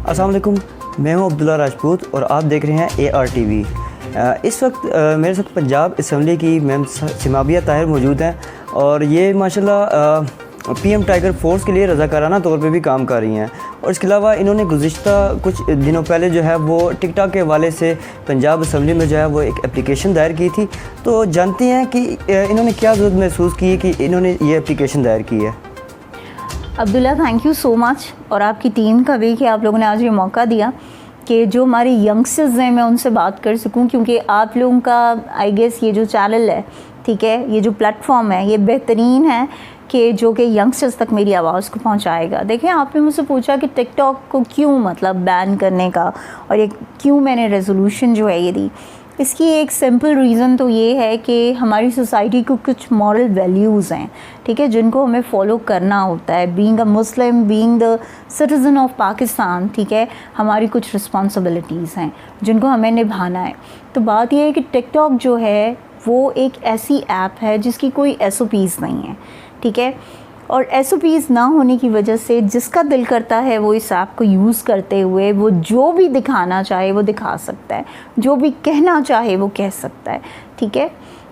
अस्सलाम वालेकुम, मैं हूं अब्दुल्ला राजपूत और आप देख रहे हैं ARTV। इस वक्त मेरे साथ पंजाब असम्बली की मैम सिमाबिया ताहिर मौजूद हैं और ये माशाल्लाह PM टाइगर फोर्स के लिए रज़ाकाराना तौर पे भी काम कर रही हैं। और इसके अलावा इन्होंने गुज़िश्ता कुछ दिनों पहले जो है वो टिकटॉक के हवाले से पंजाब असम्बली में जो है वो एक एप्लीकेशन दायर की थी। तो जानते हैं कि इन्होंने क्या ज़रूरत महसूस की कि इन्होंने ये एप्लीकेशन दायर की है। Abdullah, thank you so much, और आपकी टीम का भी कि आप लोगों ने आज ये मौका दिया कि जो हमारे यंगस्टर्स हैं मैं उनसे बात कर सकूं, क्योंकि आप लोगों का आई गेस ये जो चैनल है, ठीक है, ये जो प्लेटफॉर्म है, ये बेहतरीन है कि जो कि यंगस्टर्स तक मेरी आवाज़ को पहुंचाएगा। देखें, आपने मुझसे पूछा कि टिकटॉक को क्यों मतलब बैन करने का और ये क्यों मैंने रेजोल्यूशन जो है ये दी। इसकी एक सिंपल रीज़न तो ये है कि हमारी सोसाइटी को कुछ मॉरल वैल्यूज़ हैं, ठीक है, जिनको हमें फॉलो करना होता है। Being a Muslim, being the citizen of Pakistan, ठीक है, हमारी कुछ रिस्पॉन्सिबिलिटीज़ हैं जिनको हमें निभाना है। तो बात यह है कि टिकटॉक जो है वो एक ऐसी ऐप है जिसकी कोई SOPs नहीं है, ठीक है, और SOPs ना होने की वजह से जिसका दिल करता है वो इस ऐप को यूज़ करते हुए वो जो भी दिखाना चाहे वो दिखा सकता है, जो भी कहना चाहे वो कह सकता है, ठीक है।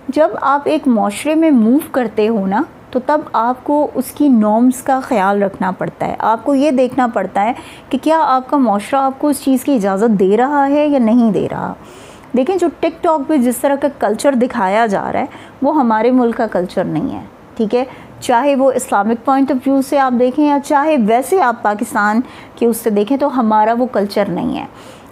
जब आप एक माशरे में मूव करते हो ना, तो तब आपको उसकी नॉर्म्स का ख्याल रखना पड़ता है। आपको ये देखना पड़ता है कि क्या आपका माशरा आपको उस चीज़ की इजाज़त दे रहा है या नहीं दे रहा। देखें, जो टिकटॉक पे जिस तरह का कल्चर दिखाया जा रहा है वो हमारे मुल्क का कल्चर नहीं है, ठीक है। चाहे वो इस्लामिक पॉइंट ऑफ व्यू से आप देखें या चाहे वैसे आप पाकिस्तान के उससे देखें, तो हमारा वो कल्चर नहीं है।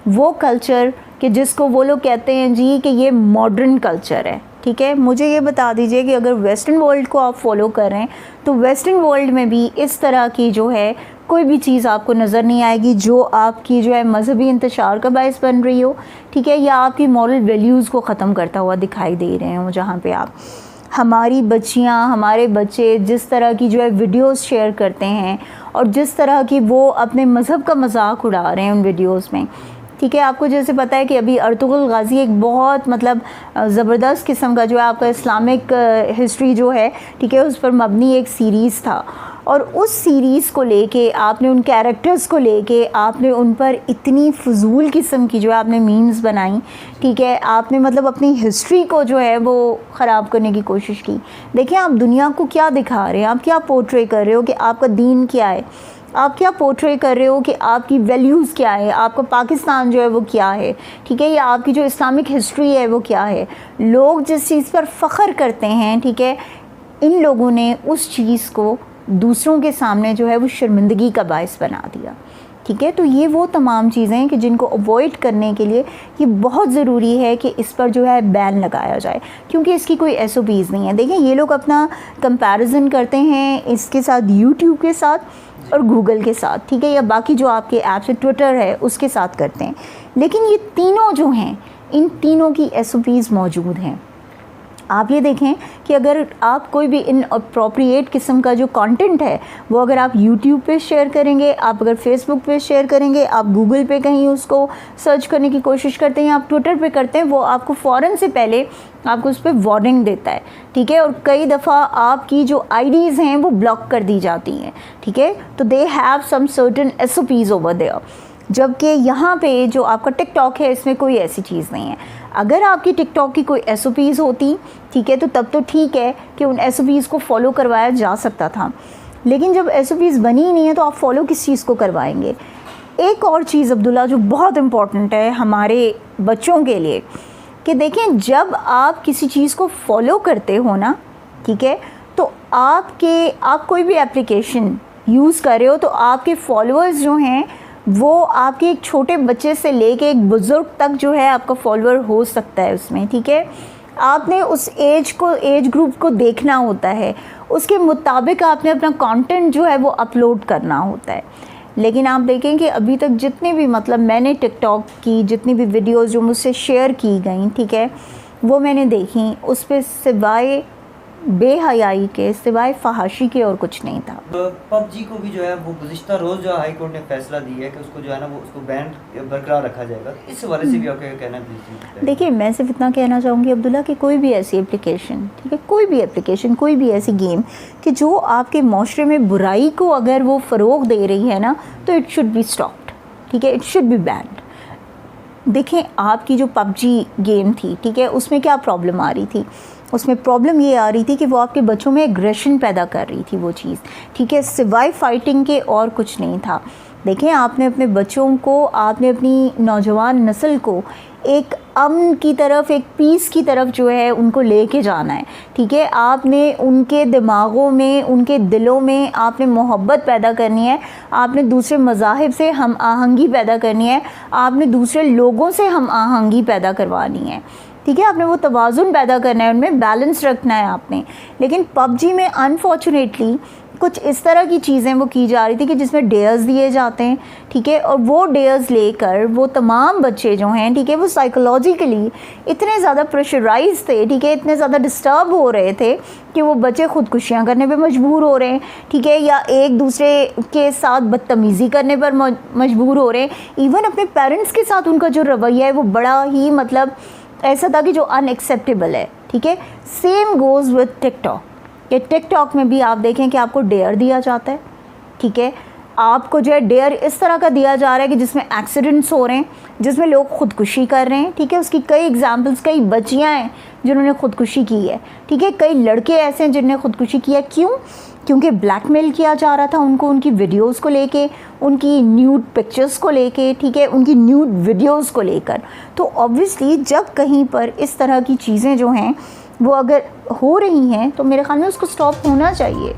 वो कल्चर कि जिसको वो लोग कहते हैं जी कि ये मॉडर्न कल्चर है, ठीक है। मुझे ये बता दीजिए कि अगर वेस्टर्न वर्ल्ड को आप फॉलो कर रहे हैं तो वेस्टर्न वर्ल्ड में भी इस तरह की जो है कोई भी चीज़ आपको नज़र नहीं आएगी जो आपकी जो है मजहबी इंतशार का बायस बन रही हो, ठीक है, या आपकी मॉरल वैल्यूज़ को ख़त्म करता हुआ दिखाई दे रहे हो। जहाँ पे आप हमारी बच्चियाँ, हमारे बच्चे जिस तरह की जो है वीडियोस शेयर करते हैं और जिस तरह की वो अपने मज़हब का मजाक उड़ा रहे हैं उन वीडियोस में, ठीक है। आपको जैसे पता है कि अभी अर्तुगरुल गाज़ी एक बहुत मतलब ज़बरदस्त किस्म का जो है आपका इस्लामिक हिस्ट्री जो है, ठीक है, उस पर मबनी एक सीरीज़ था, और उस सीरीज़ को लेके आपने उन कैरेक्टर्स को लेके आपने उन पर इतनी फजूल किस्म की जो है आपने मीम्स बनाई, ठीक है। आपने मतलब अपनी हिस्ट्री को जो है वो ख़राब करने की कोशिश की। देखिए, आप दुनिया को क्या दिखा रहे हैं, आप क्या पोर्ट्रे कर रहे हो कि आपका दीन क्या है, आप क्या पोर्ट्रे कर रहे हो कि आपकी वैल्यूज़ क्या है, आपका पाकिस्तान जो है वो क्या है, ठीक है, या आपकी जो इस्लामिक हिस्ट्री है वो क्या है। लोग जिस चीज़ पर फ़ख्र करते हैं, ठीक है, इन लोगों ने उस चीज़ को दूसरों के सामने जो है वो शर्मिंदगी का बायस बना दिया, ठीक है। तो ये वो तमाम चीज़ें हैं कि जिनको अवॉइड करने के लिए ये बहुत ज़रूरी है कि इस पर जो है बैन लगाया जाए, क्योंकि इसकी कोई SOPs नहीं है। देखिए, ये लोग अपना कंपैरिजन करते हैं इसके साथ यूट्यूब के साथ और गूगल के साथ, ठीक है, या बाकी जो आपके ऐप्स है, ट्विटर है, उसके साथ करते हैं। लेकिन ये तीनों जो हैं, इन तीनों की SOPs मौजूद हैं। आप ये देखें कि अगर आप कोई भी इनअप्रोप्रिएट किस्म का जो कंटेंट है वो अगर आप YouTube पे शेयर करेंगे, आप अगर Facebook पे शेयर करेंगे, आप गूगल पे कहीं उसको सर्च करने की कोशिश करते हैं, आप ट्विटर पे करते हैं, वो आपको फ़ौरन से पहले आपको उस पर वार्निंग देता है, ठीक है, और कई दफ़ा आपकी जो IDs हैं वो ब्लॉक कर दी जाती हैं, ठीक है। तो they have some certain SOPs over there, जबकि यहाँ पे जो आपका टिकटॉक है इसमें कोई ऐसी चीज़ नहीं है। अगर आपकी टिकटॉक की कोई SOPs होती, ठीक है, तो तब तो ठीक है कि उन SOPs को फॉलो करवाया जा सकता था, लेकिन जब SOPs बनी ही नहीं है तो आप फॉलो किस चीज़ को करवाएंगे। एक और चीज़ अब्दुल्ला जो बहुत इम्पॉर्टेंट है हमारे बच्चों के लिए, कि देखें, जब आप किसी चीज़ को फॉलो करते हो ना, ठीक है, तो आप कोई भी एप्लीकेशन यूज़ कर रहे हो तो आपके फॉलोअर्स जो हैं वो आपके एक छोटे बच्चे से लेके एक बुज़ुर्ग तक जो है आपका फॉलोअर हो सकता है उसमें, ठीक है। आपने उस एज ग्रुप को देखना होता है, उसके मुताबिक आपने अपना कंटेंट जो है वो अपलोड करना होता है। लेकिन आप देखें कि अभी तक जितने भी मतलब मैंने टिकटॉक की जितनी भी वीडियोस जो मुझसे शेयर की गई, ठीक है, वो मैंने देखी, उस पर सिवाय बेहयाई के, सिवाय फहाशी के और कुछ नहीं था। PUBG को भी जो है वो गुज़िश्ता रोज़ जो हाई कोर्ट ने फैसला दिया है कि उसको जो है ना वो उसको बैन बरकरार रखा जाएगा। इस हवाले से भी आपका कहना है? देखिए, मैं सिर्फ इतना कहना चाहूँगी अब्दुल्ला कि कोई भी ऐसी एप्लीकेशन, ठीक है, कोई भी एप्लीकेशन, कोई भी ऐसी गेम कि जो आपके माशरे में बुराई को अगर वो फ़रोग़ दे रही है ना, तो इट शुड बी स्टॉप्ड, ठीक है, इट शुड बी बैंड। देखें आपकी जो पबजी गेम थी, ठीक है, उसमें क्या प्रॉब्लम आ रही थी? उसमें प्रॉब्लम ये आ रही थी कि वो आपके बच्चों में एग्रेशन पैदा कर रही थी वो चीज़, ठीक है, सिवाय फाइटिंग के और कुछ नहीं था। देखें आपने अपने बच्चों को, आपने अपनी नौजवान नस्ल को एक अमन की तरफ, एक पीस की तरफ जो है उनको लेके जाना है, ठीक है। आपने उनके दिमागों में, उनके दिलों में आपने मोहब्बत पैदा करनी है, आपने दूसरे मज़ाहिब से हम आहंगी पैदा करनी है, आपने दूसरे लोगों से हम आहंगी पैदा करवानी है, ठीक है। आपने वो तवाज़ुन पैदा करना है, उनमें बैलेंस रखना है आपने। लेकिन पबजी में अनफॉर्चुनेटली कुछ इस तरह की चीज़ें वो की जा रही थी कि जिसमें डेयर्स दिए जाते हैं, ठीक है, और वो डेयर्स लेकर वो तमाम बच्चे जो हैं, ठीक है, वो साइकोलॉजिकली इतने ज़्यादा प्रेशराइज थे, ठीक है, इतने ज़्यादा डिस्टर्ब हो रहे थे कि वो बच्चे ख़ुदकुशियाँ करने पे मजबूर हो रहे हैं, ठीक है, या एक दूसरे के साथ बदतमीज़ी करने पर मजबूर हो रहे हैं। इवन अपने पेरेंट्स के साथ उनका जो रवैया है वो बड़ा ही मतलब ऐसा था कि जो अनएक्सेप्टेबल है, ठीक है। सेम गोज़ विद टिकटॉक, कि टिकटॉक में भी आप देखें कि आपको डेयर दिया जाता है, ठीक है, आपको जो है डेयर इस तरह का दिया जा रहा है कि जिसमें एक्सीडेंट्स हो रहे हैं, जिसमें लोग ख़ुदकुशी कर रहे हैं, ठीक है। उसकी कई एग्जांपल्स, कई बच्चियां हैं जिन्होंने ख़ुदकुशी की है, ठीक है, कई लड़के ऐसे हैं जिन्होंने ख़ुदकुशी की है। क्यों? क्योंकि ब्लैकमेल किया जा रहा था उनको, उनकी वीडियोस को लेके, उनकी न्यूड पिक्चर्स को लेके, ठीक है, उनकी न्यूड वीडियोस को लेकर। तो ऑब्वियसली जब कहीं पर इस तरह की चीज़ें जो हैं वो अगर हो रही हैं तो मेरे ख्याल में उसको स्टॉप होना चाहिए।